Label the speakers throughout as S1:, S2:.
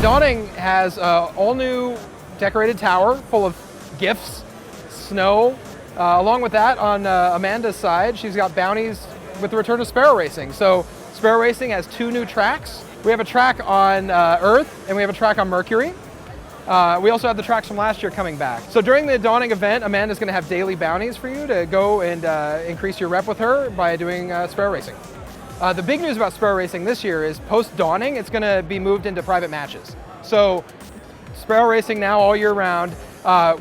S1: Dawning has an all-new decorated tower full of gifts, snow. Along with that, on Amanda's side, she's got bounties with the return of Sparrow Racing. So Sparrow Racing has 2 new tracks. We have a track on Earth, and we have a track on Mercury. We also have the tracks from last year coming back. So during the Dawning event, Amanda's going to have daily bounties for you to go and increase your rep with her by doing Sparrow Racing. The big news about Sparrow Racing this year is post-Dawning, it's going to be moved into private matches. So Sparrow Racing now all year round.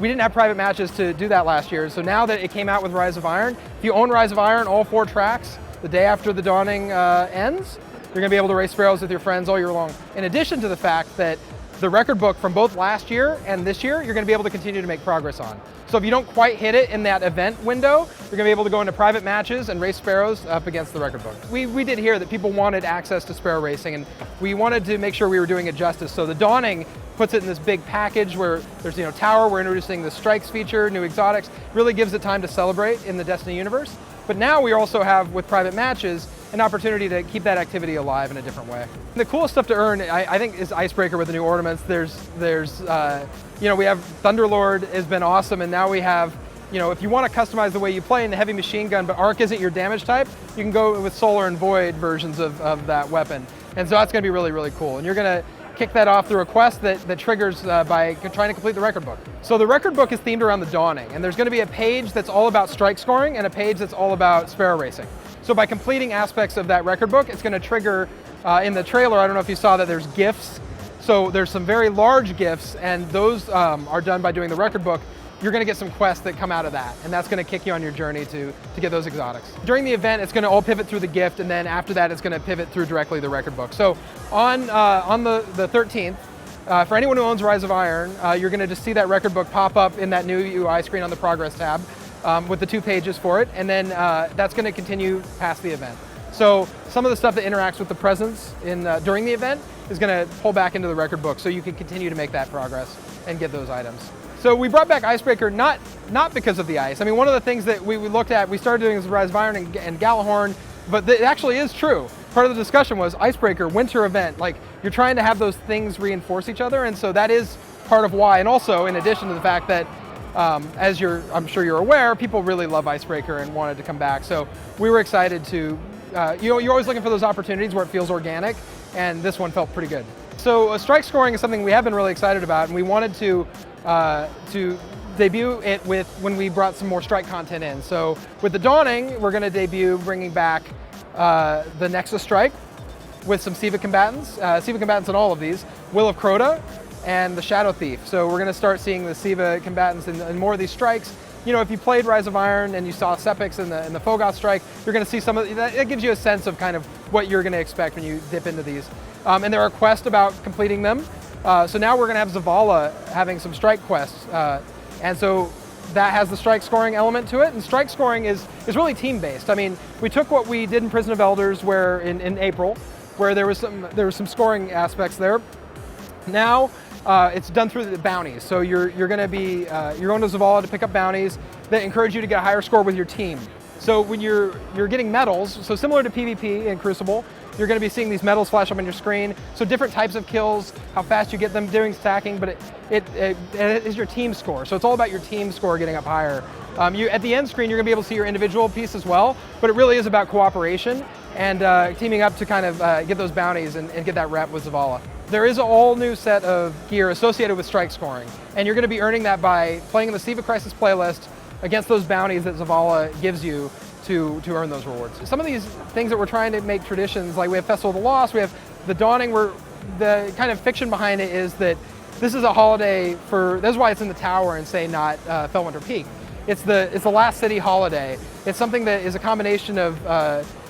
S1: We didn't have private matches to do that last year, so now that it came out with Rise of Iron, if you own Rise of Iron, all 4 tracks, the day after the Dawning ends, you're going to be able to race Sparrows with your friends all year long. In addition to the fact that the record book from both last year and this year, you're going to be able to continue to make progress on. So if you don't quite hit it in that event window, you're going to be able to go into private matches and race Sparrows up against the record book. We did hear that people wanted access to Sparrow Racing, and we wanted to make sure we were doing it justice. So the Dawning puts it in this big package where there's tower, we're introducing the strikes feature, new exotics, really gives it time to celebrate in the Destiny universe. But now we also have, with private matches, an opportunity to keep that activity alive in a different way. The coolest stuff to earn, I think, is Icebreaker with the new ornaments. We have Thunderlord has been awesome, and now we have, if you want to customize the way you play in the heavy machine gun, but Arc isn't your damage type, you can go with Solar and Void versions of that weapon. And so that's going to be really, really cool. And you're going to kick that off through a quest that triggers by trying to complete the record book. So the record book is themed around the Dawning, and there's going to be a page that's all about strike scoring and a page that's all about Sparrow Racing. So by completing aspects of that record book, it's going to trigger, in the trailer, I don't know if you saw that there's gifts. So there's some very large gifts, and those are done by doing the record book. You're going to get some quests that come out of that, and that's going to kick you on your journey to get those exotics. During the event, it's going to all pivot through the gift, and then after that, it's going to pivot through directly the record book. So on the 13th, for anyone who owns Rise of Iron, you're going to just see that record book pop up in that new UI screen on the Progress tab with the 2 pages for it, and then that's going to continue past the event. So some of the stuff that interacts with the presents during the event is going to pull back into the record book, so you can continue to make that progress and get those items. So we brought back Icebreaker not because of the ice. I mean, one of the things that we looked at, we started doing this Rise of Iron and Galahorn, but it actually is true. Part of the discussion was Icebreaker, winter event, like you're trying to have those things reinforce each other, and so that is part of why. And also, in addition to the fact that, as I'm sure you're aware, people really love Icebreaker and wanted to come back. So we were excited to, you're always looking for those opportunities where it feels organic, and this one felt pretty good. So strike scoring is something we have been really excited about, and we wanted to debut it when we brought some more strike content in. So with the Dawning, we're going to debut bringing back the Nexus Strike with some Siva combatants in all of these, Will of Crota, and the Shadow Thief. So we're going to start seeing the Siva combatants in more of these strikes. If you played Rise of Iron and you saw Sepix in the Fogoth strike, you're going to see some of that. It gives you a sense of kind of what you're going to expect when you dip into these. And there are quests about completing them. So now we're going to have Zavala having some strike quests. And so that has the strike scoring element to it. And strike scoring is really team-based. I mean, we took what we did in Prison of Elders where in April, where there was some scoring aspects there. Now it's done through the bounties. So you're going to you're going to Zavala to pick up bounties that encourage you to get a higher score with your team. So when you're getting medals, so similar to PvP in Crucible, you're going to be seeing these medals flash up on your screen. So different types of kills, how fast you get them, doing stacking, but it is your team score. So it's all about your team score getting up higher. At the end screen, you're going to be able to see your individual piece as well, but it really is about cooperation and teaming up to kind of get those bounties and get that rep with Zavala. There is an all new set of gear associated with strike scoring, and you're going to be earning that by playing in the Siva Crisis playlist against those bounties that Zavala gives you to earn those rewards. Some of these things that we're trying to make traditions, like we have Festival of the Lost, we have the Dawning, where the kind of fiction behind it is that this is a holiday that's why it's in the tower and say not Fellwinter Peak. It's the last city holiday. It's something that is a combination of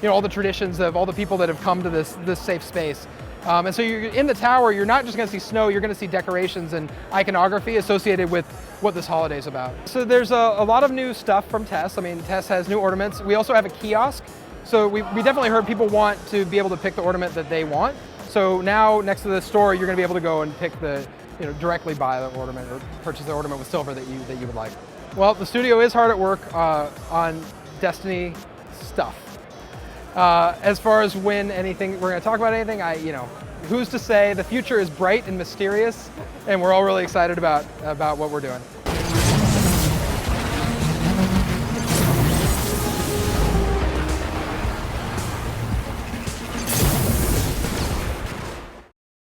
S1: all the traditions of all the people that have come to this safe space. And so you're in the tower, you're not just going to see snow, you're going to see decorations and iconography associated with what this holiday is about. So there's a lot of new stuff from Tess. I mean, Tess has new ornaments. We also have a kiosk. So we definitely heard people want to be able to pick the ornament that they want. So now next to the store, you're going to be able to go and pick directly buy the ornament or purchase the ornament with silver that you would like. Well, the studio is hard at work on Destiny stuff. As far as when we're going to talk about anything, who's to say? The future is bright and mysterious, and we're all really excited about what we're doing.